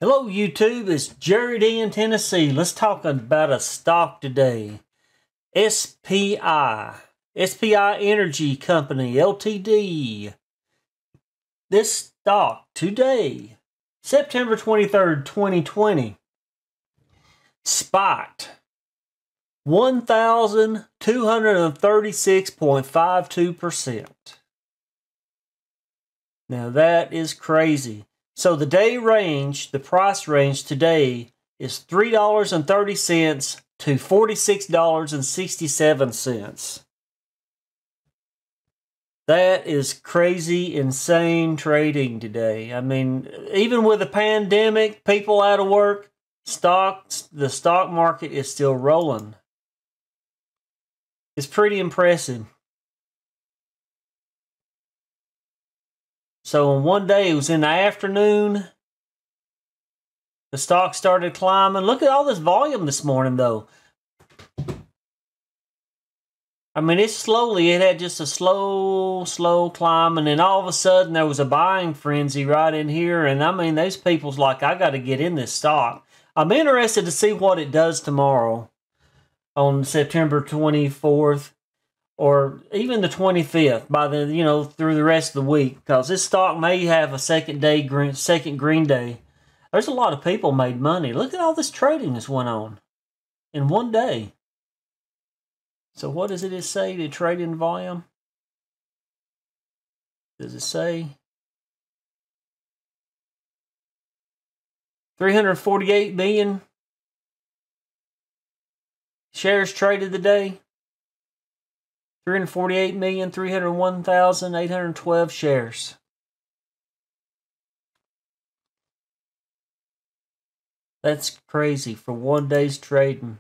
Hello YouTube, it's Jared in Tennessee. Let's talk about a stock today. SPI. SPI Energy Company, Ltd. This stock today, September 23rd, 2020, spiked 1,236.52%. Now that is crazy. So the day range, the price range today is $3.30 to $46.67. That is crazy, insane trading today. I mean, even with the pandemic, people out of work, the stock market is still rolling. It's pretty impressive. So in one day, it was in the afternoon, the stock started climbing. Look at all this volume this morning, though. I mean, it had just a slow climb, and then all of a sudden, there was a buying frenzy right in here, and I mean, those people's like, I got to get in this stock. I'm interested to see what it does tomorrow on September 24th. Or even the 25th, by the through the rest of the week, because this stock may have a second green day. There's a lot of people made money. Look at all this trading that's went on in one day. So what does it say? The trading volume? Does it say 348 million shares traded today? 348,301,812 shares. That's crazy for one day's trading.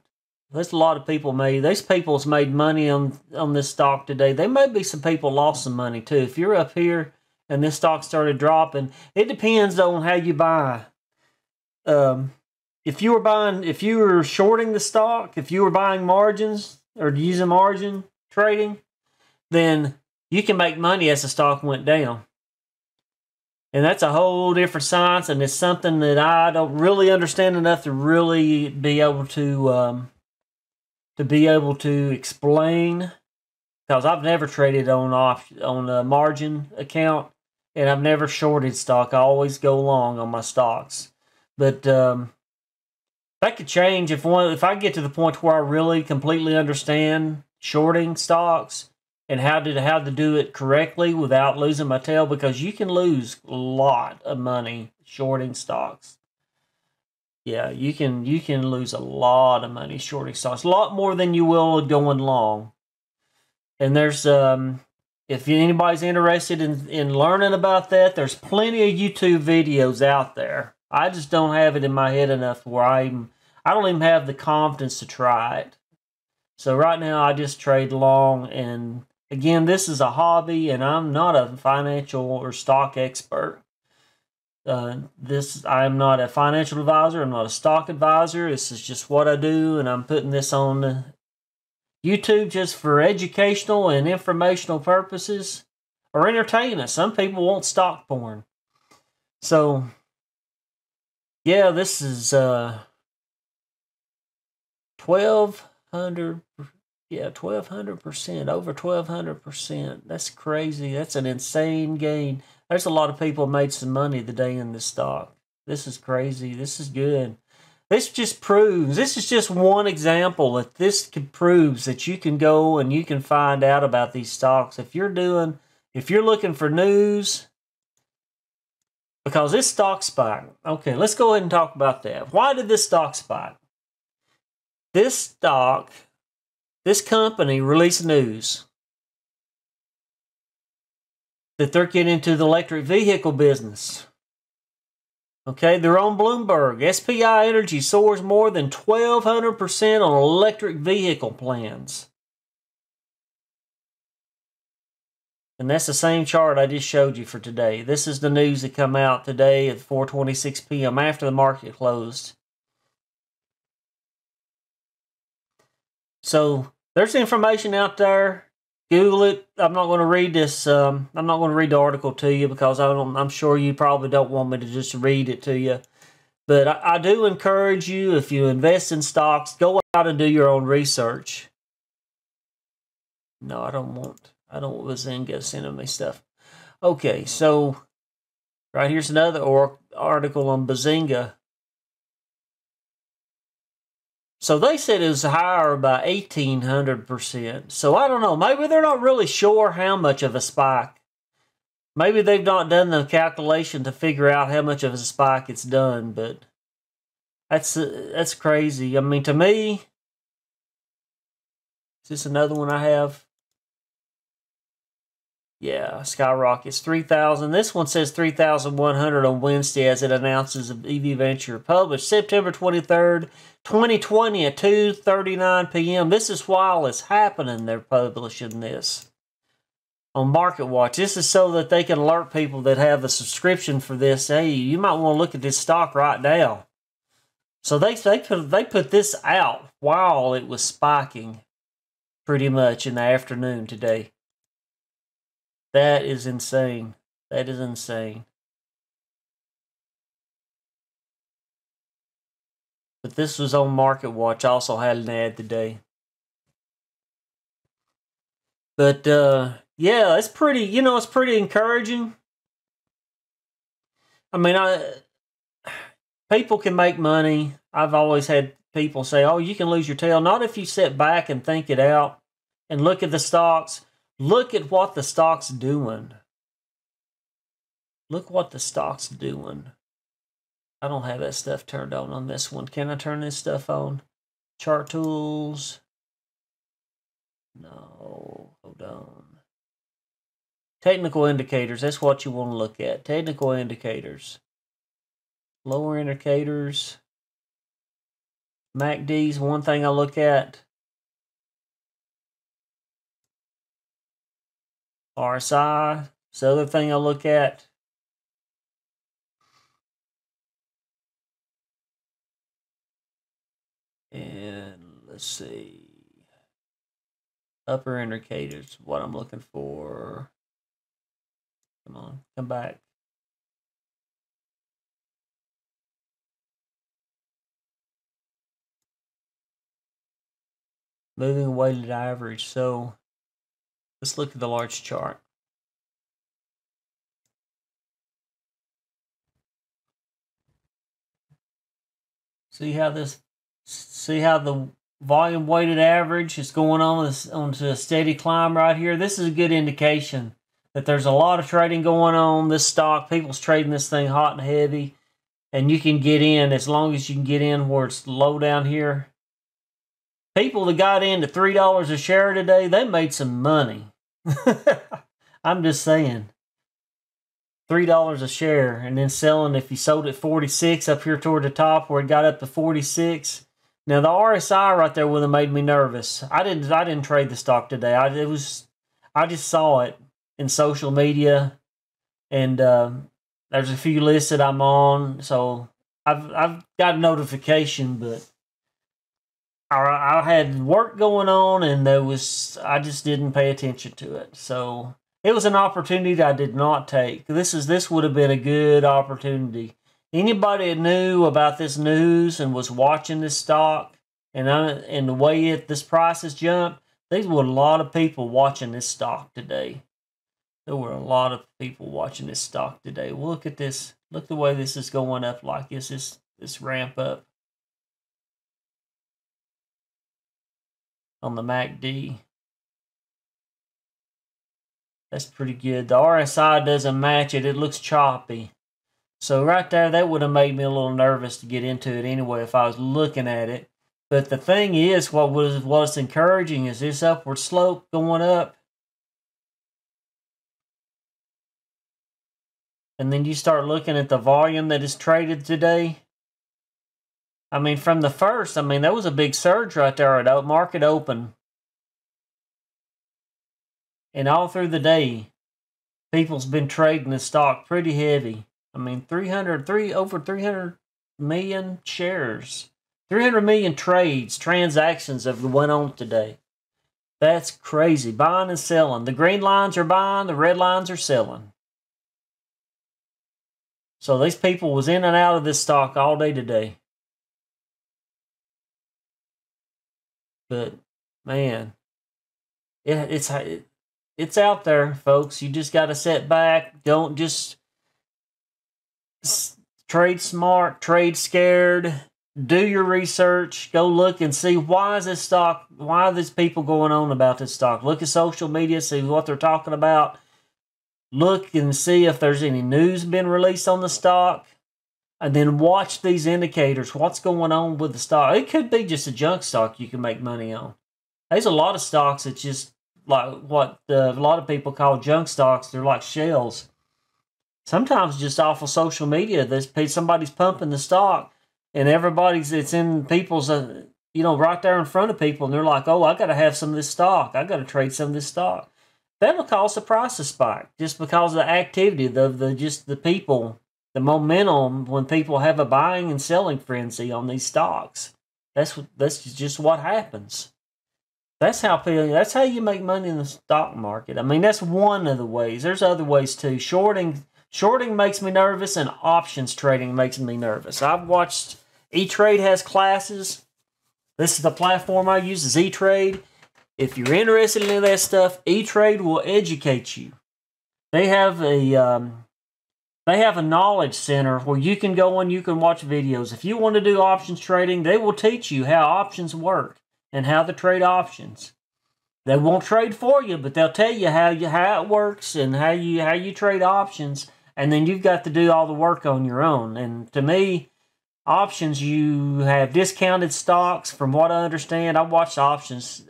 There's a lot of people made. These people's made money on this stock today. There may be some people lost some money too. If you're up here and this stock started dropping, it depends on how you buy. If you were shorting the stock, if you were buying margins or using margin trading, then you can make money as the stock went down. And that's a whole different science, and it's something that I don't really understand enough to really be able to explain, because I've never traded on a margin account, and I've never shorted stock. I always go long on my stocks. But that could change if I get to the point where I really completely understand shorting stocks and how to do it correctly without losing my tail, because you can lose a lot of money shorting stocks. Yeah, you can lose a lot of money shorting stocks, a lot more than you will going long. And there's if anybody's interested in learning about that, there's plenty of YouTube videos out there. I just don't have it in my head enough where I don't even have the confidence to try it. So right now, I just trade long, and again, this is a hobby, and I'm not a financial or stock expert. I am not a financial advisor. I'm not a stock advisor. This is just what I do, and I'm putting this on YouTube just for educational and informational purposes, or entertainment. Some people want stock porn. So, yeah, this is 1,200%, over 1,200%. That's crazy. That's an insane gain. There's a lot of people made some money today in this stock. This is crazy. This is good. This is just one example that proves that you can go and you can find out about these stocks. If you're looking for news, because this stock spiked. Okay, let's go ahead and talk about that. Why did this stock spike? This company released news that they're getting into the electric vehicle business. Okay, they're on Bloomberg. SPI Energy soars more than 1,200% on electric vehicle plans. And that's the same chart I just showed you for today. This is the news that come out today at 4:26 p.m. after the market closed. So there's information out there. Google it. I'm not going to read this. I'm not going to read the article to you because I'm sure you probably don't want me to just read it to you. But I do encourage you, if you invest in stocks, go out and do your own research. No, I don't want Bazinga sending me stuff. Okay, so right here's another article on Bazinga. So they said it was higher by 1,800%. So I don't know. Maybe they're not really sure how much of a spike. Maybe they've not done the calculation to figure out how much of a spike it's done. But that's crazy. I mean, to me, is this another one I have? Yeah, skyrockets 3,000. This one says 3,100 on Wednesday as it announces EV Venture published September 23rd, 2020 at 2:39 p.m. This is while it's happening. They're publishing this on Market Watch. This is so that they can alert people that have a subscription for this. Hey, you might want to look at this stock right now. So they put this out while it was spiking pretty much in the afternoon today. That is insane. That is insane. But this was on Market Watch. Also had an ad today. But yeah, it's pretty. It's pretty encouraging. I mean, people can make money. I've always had people say, "Oh, you can lose your tail." Not if you sit back and think it out and look at the stocks. Look at what the stock's doing. Look what the stock's doing. I don't have that stuff turned on this one. Can I turn this stuff on? Chart tools. No, hold on. Technical indicators. That's what you want to look at. Technical indicators. Lower indicators. MACD's one thing I look at. RSI, it's the other thing I look at. And let's see. Upper indicators, what I'm looking for. Come on, come back. Moving weighted average. So let's look at the large chart. See how the volume weighted average is going onto a steady climb right here. This is a good indication that there's a lot of trading going on. This stock, people's trading this thing hot and heavy, and you can get in as long as you can get in where it's low down here. People that got into $3 a share today, they made some money. I'm just saying. $3 a share, and then selling, if you sold at 46 up here toward the top where it got up to 46. Now the RSI right there would have made me nervous. I didn't trade the stock today. I just saw it in social media, and there's a few lists that I'm on, so I've got a notification, but I had work going on, and I just didn't pay attention to it. So it was an opportunity I did not take. This would have been a good opportunity. Anybody that knew about this news and was watching this stock and the way this price has jumped, there were a lot of people watching this stock today. There were a lot of people watching this stock today. Look at this. Look the way this is going up like this ramp up on the MACD. That's pretty good. The RSI doesn't match it. It looks choppy. So right there, that would have made me a little nervous to get into it anyway if I was looking at it. But the thing is, what's encouraging is this upward slope going up. And then you start looking at the volume that is traded today. I mean, from the first, that was a big surge right there at market open. And all through the day, people's been trading this stock pretty heavy. Over 300 million shares. 300 million transactions have went on today. That's crazy. Buying and selling. The green lines are buying, the red lines are selling. So these people was in and out of this stock all day today. But man, it's out there, folks. You just got to sit back. Don't just trade smart, trade scared. Do your research. Go look and see why are these people going on about this stock. Look at social media, see what they're talking about. Look and see if there's any news been released on the stock. And then watch these indicators. What's going on with the stock? It could be just a junk stock you can make money on. There's a lot of stocks that just like what a lot of people call junk stocks. They're like shells. Sometimes just off of social media, somebody's pumping the stock, and it's in people's, right there in front of people, and they're like, "Oh, I got to have some of this stock. I got to trade some of this stock." That'll cause the price to spike just because of the activity, the people. The momentum when people have a buying and selling frenzy on these stocks. That's just what happens. That's how you make money in the stock market. I mean, that's one of the ways. There's other ways too. Shorting makes me nervous, and options trading makes me nervous. I've watched E-Trade has classes. This is the platform I use, is E-Trade. If you're interested in that stuff, E-Trade will educate you. They have a knowledge center where you can go and you can watch videos. If you want to do options trading, they will teach you how options work and how to trade options. They won't trade for you, but they'll tell you how it works and how you trade options. And then you've got to do all the work on your own. And to me, options, you have discounted stocks. From what I understand, I watched options,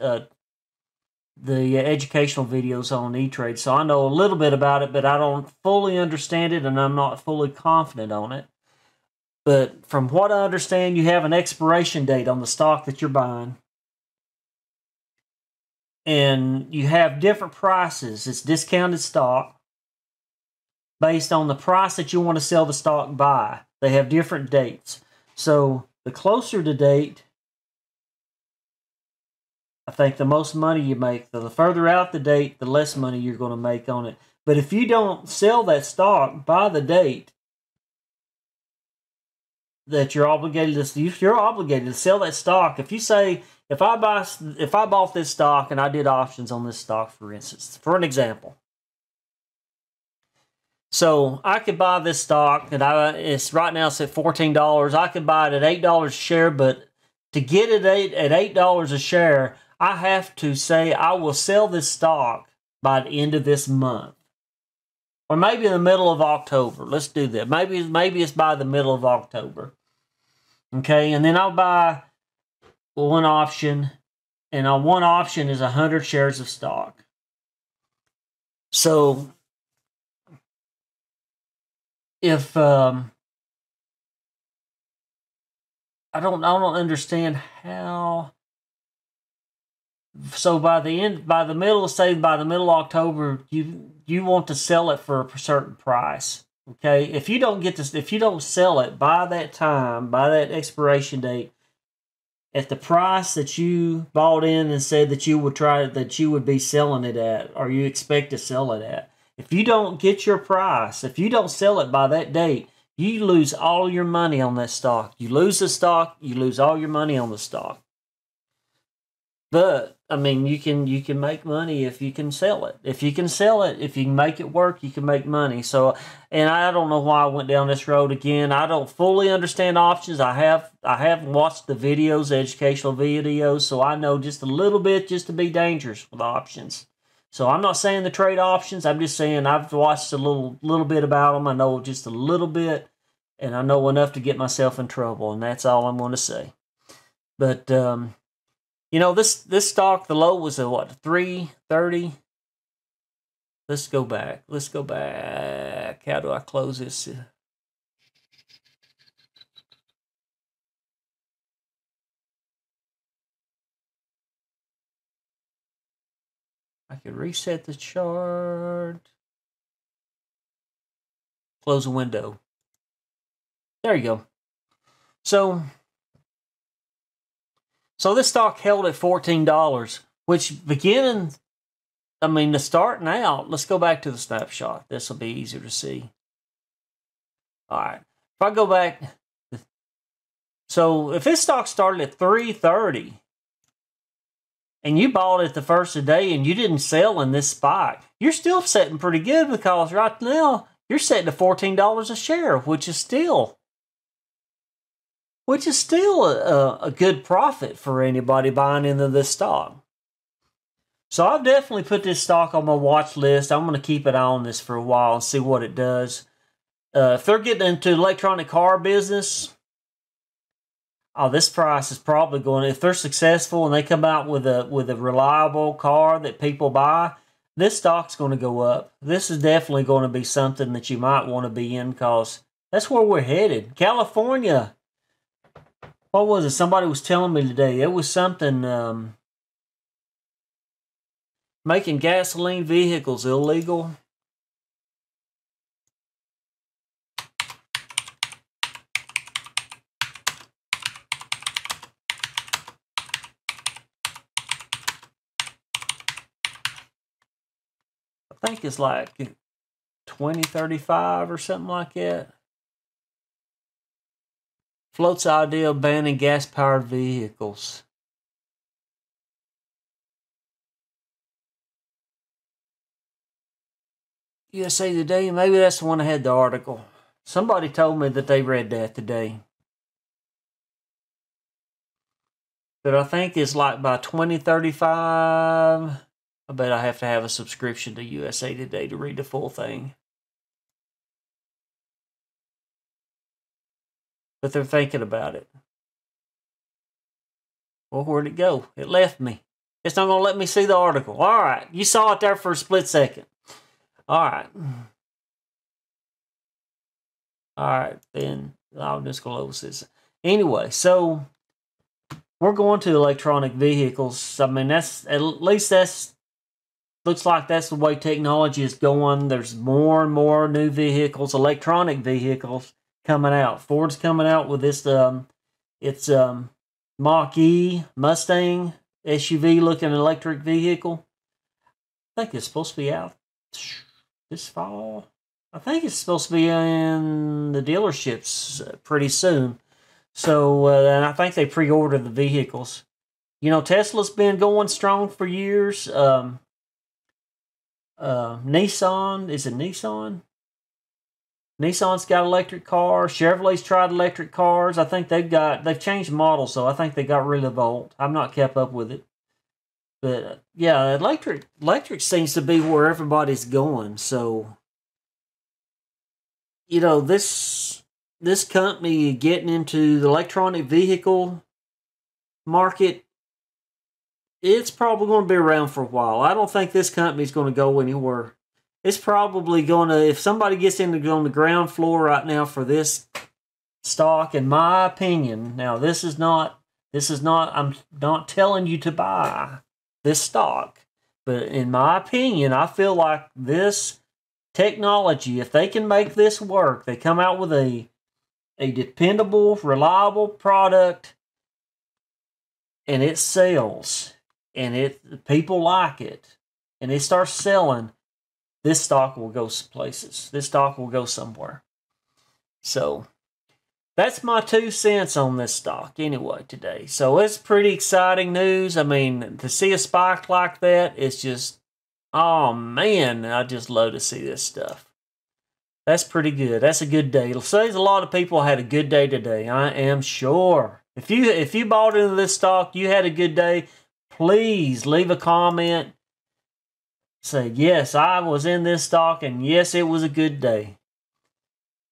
the educational videos on E-Trade, so I know a little bit about it, but I don't fully understand it, and I'm not fully confident on it. But from what I understand, you have an expiration date on the stock that you're buying, and you have different prices. It's discounted stock based on the price that you want to sell the stock by. They have different dates. So the closer the date, I think the most money you make. The further out the date, the less money you're going to make on it. But if you don't sell that stock by the date that you're obligated to sell that stock. If you say, if I bought this stock and I did options on this stock, for instance, for an example. So I could buy this stock, and it's right now it's at $14. I could buy it at $8 a share, but to get it at $8 a share, I have to say I will sell this stock by the end of this month. Or maybe in the middle of October. Let's do that. Maybe it's by the middle of October. Okay, and then I'll buy one option, and on one option is 100 shares of stock. So if I don't understand how. So by the middle of October, you want to sell it for a certain price. Okay, if you don't sell it by that time, by that expiration date, at the price that you bought in and said that you would be selling it at, or you expect to sell it at, if you don't get your price, if you don't sell it by that date, you lose all your money on that stock. You lose the stock, you lose all your money on the stock. But I mean, you can make money if you can sell it. If you can make it work, you can make money. So, and I don't know why I went down this road again. I don't fully understand options. I have watched the videos, educational videos, so I know just a little bit just to be dangerous with options. So I'm not saying to trade options. I'm just saying I've watched a little bit about them. I know just a little bit, and I know enough to get myself in trouble, and that's all I'm going to say. But this stock, the low was at what, 330? Let's go back. How do I close this? I can reset the chart. Close the window. There you go. So this stock held at $14, which starting out, let's go back to the snapshot. This will be easier to see. All right. If I go back, so if this stock started at 330 and you bought it the first of the day and you didn't sell in this spike, you're still sitting pretty good because right now you're sitting at $14 a share, which is still a good profit for anybody buying into this stock. So I've definitely put this stock on my watch list. I'm going to keep an eye on this for a while and see what it does. If they're getting into electronic car business, this price is probably going to, if they're successful and they come out with a reliable car that people buy, this stock's going to go up. This is definitely going to be something that you might want to be in because that's where we're headed. California, what was it? Somebody was telling me today. It was something, making gasoline vehicles illegal. I think it's like 2035 or something like that. Floats the idea of banning gas-powered vehicles. USA Today, maybe that's the one that had the article. Somebody told me that they read that today. But I think it's like by 2035. I bet I have to have a subscription to USA Today to read the full thing. But they're thinking about it. Well, where'd it go? It left me. It's not going to let me see the article. All right. You saw it there for a split second. All right. All right. Then I'll just close this. Anyway, so we're going to electronic vehicles. I mean, that's looks like that's the way technology is going. There's more and more new vehicles, electronic vehicles coming out. Ford's coming out with this, it's Mach-E Mustang SUV looking electric vehicle. I think it's supposed to be out this fall. I think it's supposed to be in the dealerships pretty soon. So, and I think they pre-ordered the vehicles. You know, Tesla's been going strong for years. Nissan, is it Nissan? Nissan's got electric cars. Chevrolet's tried electric cars. I think they've changed models, so I think they got rid of Volt. I've not kept up with it. But yeah, electric seems to be where everybody's going. So, you know, this company getting into the electronic vehicle market, it's probably going to be around for a while. I don't think this company's going to go anywhere. It's probably going to, if somebody gets on the ground floor right now for this stock, in my opinion, now this is not, I'm not telling you to buy this stock, but in my opinion, I feel like this technology, if they can make this work, they come out with a dependable, reliable product, and it sells, and people like it, and it starts selling, this stock will go places. This stock will go somewhere. So that's my 2 cents on this stock anyway today. So it's pretty exciting news. I mean, to see a spike like that, it's just, oh man, I just love to see this stuff. That's pretty good. That's a good day. It says a lot of people had a good day today. I am sure. If you bought into this stock, you had a good day, please leave a comment. Say, yes, I was in this stock, and yes, it was a good day.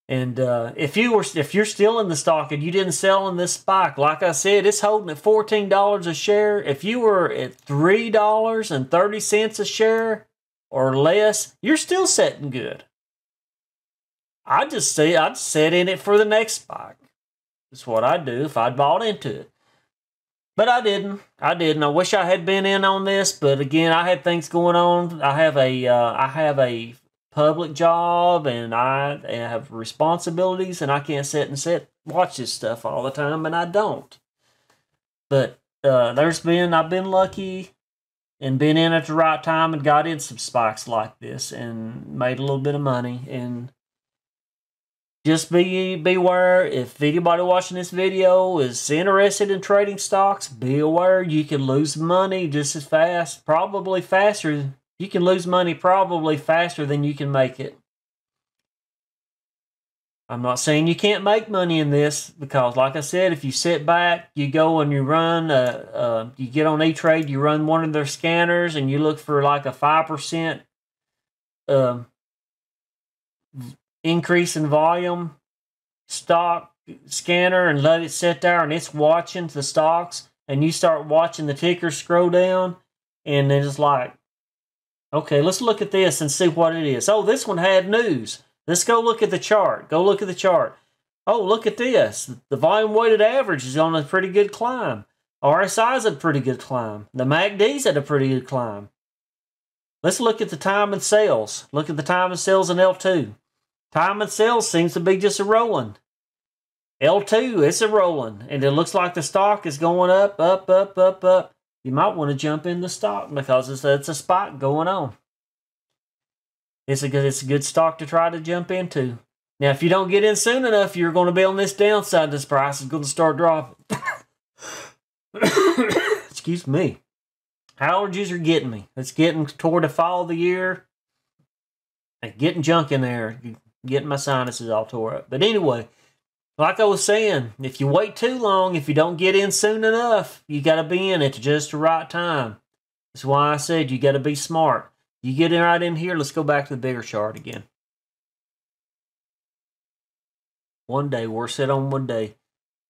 And if you're still in the stock and you didn't sell in this spike, like I said, it's holding at $14 a share. If you were at $3.30 a share or less, you're still sitting good. I'd sit in it for the next spike. That's what I'd do if I'd bought into it. But I didn't. I wish I had been in on this, but again, I had things going on. I have a public job, and I have responsibilities, and I can't sit and watch this stuff all the time, and I don't. But I've been lucky and been in at the right time and got in some spikes like this and made a little bit of money. And just beware. If anybody watching this video is interested in trading stocks, be aware you can lose money just as fast, probably faster. You can lose money probably faster than you can make it. I'm not saying you can't make money in this, because like I said, if you sit back, you go and you run, you get on E-Trade, you run one of their scanners and you look for like a 5% increase in volume stock scanner and let it sit there and it's watching the stocks, and you start watching the ticker scroll down, and then it's like, okay, let's look at this and see what it is. Oh, this one had news. Let's go look at the chart. Go look at the chart. Oh, look at this. The volume weighted average is on a pretty good climb. RSI is a pretty good climb. The MACD's at a pretty good climb. Let's look at the time and sales. Look at the time and sales in L2. Time and sales seems to be just a rolling. L2, it's a rolling. And it looks like the stock is going up, up, up, up, up. You might want to jump in the stock because it's a spike going on. It's a good stock to try to jump into. Now, if you don't get in soon enough, you're going to be on this downside. This price is going to start dropping. Excuse me. Allergies are getting me. It's getting toward the fall of the year. And getting junk in there. Getting my sinuses all tore up. But anyway, like I was saying, if you wait too long, if you don't get in soon enough, you got to be in at just the right time. That's why I said you got to be smart. You get in right in here. Let's go back to the bigger chart again. One day, we're set on one day.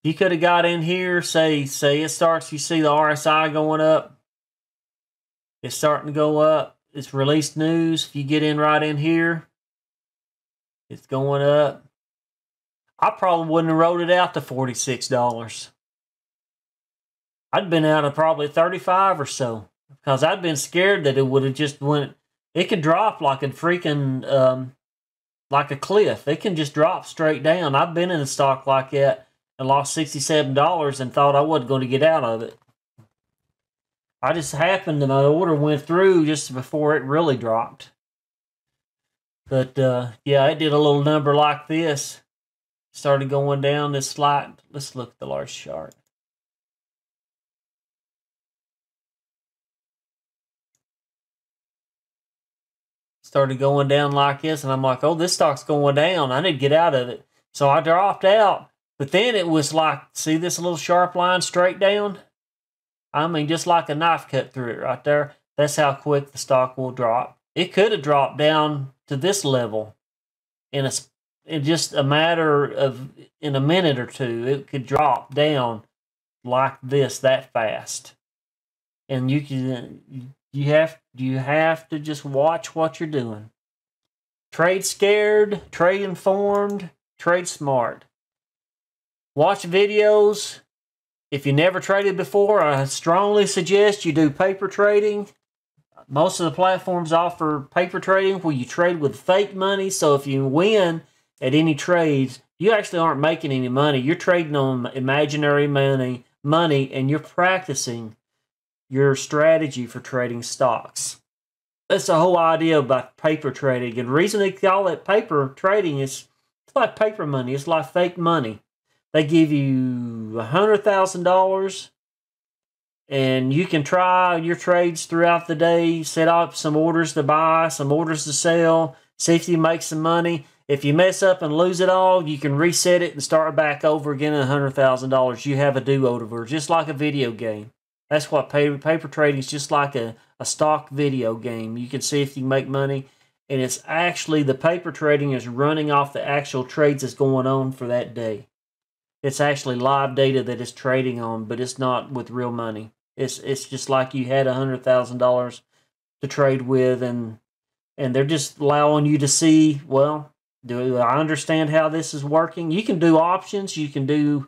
You could have got in here, say it starts, you see the RSI going up. It's starting to go up. It's released news. If you get in right in here, it's going up. I probably wouldn't have wrote it out to $46. I'd been out of probably 35 or so, because I'd been scared that it would have just went. It could drop like a freaking, like a cliff. It can just drop straight down. I've been in a stock like that and lost $67 and thought I wasn't going to get out of it. I just happened to, my order went through just before it really dropped. But, yeah, it did a little number like this. Started going down this slide. Let's look at the large chart. Started going down like this, and I'm like, oh, this stock's going down. I need to get out of it. So I dropped out. But then it was like, see this little sharp line straight down? I mean, just like a knife cut through it right there. That's how quick the stock will drop. It could have dropped down to this level in just a matter of, in a minute or two. It could drop down like this that fast. And you have to just watch what you're doing. Trade scared, trade informed, trade smart. Watch videos. If you never traded before, I strongly suggest you do paper trading. Most of the platforms offer paper trading where you trade with fake money. So if you win at any trades, you actually aren't making any money. You're trading on imaginary money, and you're practicing your strategy for trading stocks. That's the whole idea about paper trading. And the reason they call it paper trading is it's like paper money. It's like fake money. They give you $100,000 and you can try your trades throughout the day, set up some orders to buy, some orders to sell, see if you make some money. If you mess up and lose it all, you can reset it and start back over again at $100,000. You have a do-over, just like a video game. That's what paper trading is, just like a stock video game. You can see if you can make money. And it's actually, the paper trading is running off the actual trades that's going on for that day. It's actually live data that it's trading on, but it's not with real money. It's just like you had $100,000 to trade with, and they're just allowing you to see, well, do I understand how this is working? You can do options. You can do,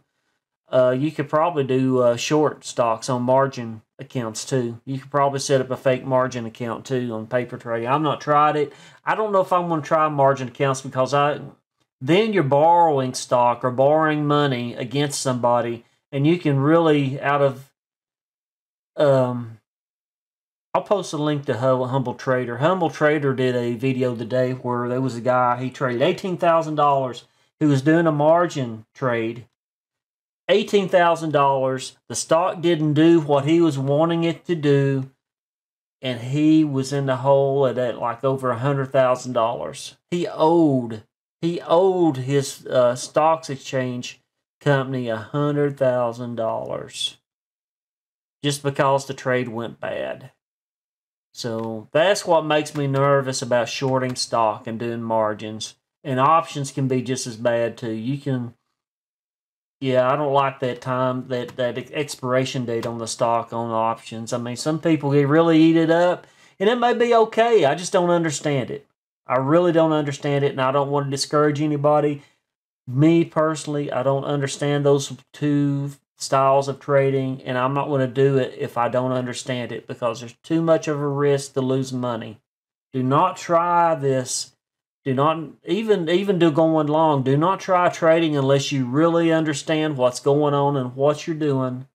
you could probably do short stocks on margin accounts too. You could probably set up a fake margin account too on paper trading. I've not tried it. I don't know if I'm going to try margin accounts because then you're borrowing stock or borrowing money against somebody, and you can really I'll post a link to Humble Trader. Humble Trader did a video today where there was a guy, he traded $18,000. who was doing a margin trade, $18,000. The stock didn't do what he was wanting it to do, and he was in the hole at like over $100,000. He owed his stocks exchange company $100,000 just because the trade went bad. So that's what makes me nervous about shorting stock and doing margins. And options can be just as bad too. You can, yeah, I don't like that time, that expiration date on the stock on options. I mean, some people they really eat it up, and it may be okay. I just don't understand it. I really don't understand it, and I don't want to discourage anybody. Me personally, I don't understand those two styles of trading, and I'm not going to do it if I don't understand it, because there's too much of a risk to lose money. Do not try this. Do not even do going long. Do not try trading unless you really understand what's going on and what you're doing.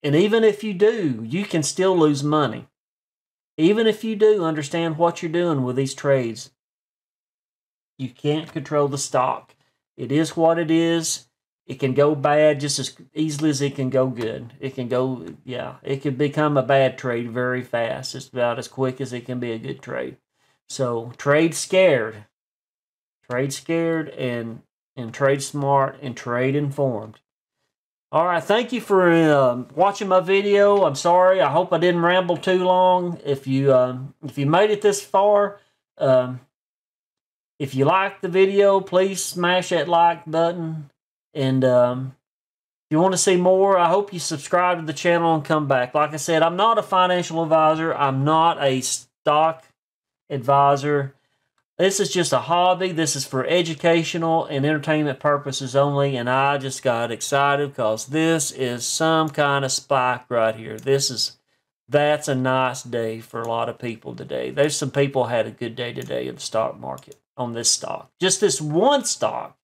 And even if you do, you can still lose money. Even if you do understand what you're doing with these trades, you can't control the stock. It is what it is. It can go bad just as easily as it can go good. It can go, yeah, it can become a bad trade very fast. It's about as quick as it can be a good trade. So trade scared. Trade scared and trade smart and trade informed. All right, thank you for watching my video. I'm sorry. I hope I didn't ramble too long. If you made it this far, if you liked the video, please smash that like button. And if you want to see more, I hope you subscribe to the channel and come back. Like I said, I'm not a financial advisor. I'm not a stock advisor. This is just a hobby. This is for educational and entertainment purposes only. And I just got excited because this is some kind of spike right here. That's a nice day for a lot of people today. There's some people had a good day today in the stock market on this stock. Just this one stock.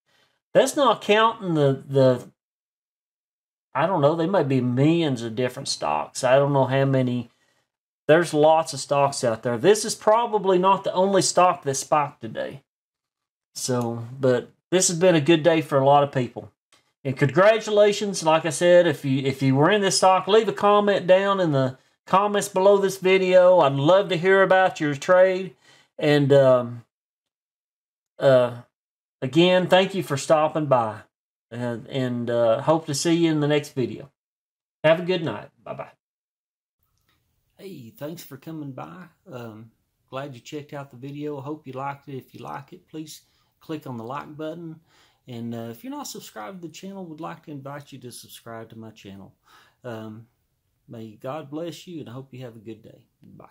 That's not counting the I don't know, there might be millions of different stocks. I don't know how many. There's lots of stocks out there. This is probably not the only stock that spiked today. So, but this has been a good day for a lot of people. And congratulations, like I said, if you were in this stock, leave a comment down in the comments below this video. I'd love to hear about your trade. And again, thank you for stopping by. And hope to see you in the next video. Have a good night. Bye-bye. Hey, thanks for coming by. Glad you checked out the video. Hope you liked it. If you like it, please click on the like button. And if you're not subscribed to the channel, would like to invite you to subscribe to my channel. May God bless you, and I hope you have a good day. Bye.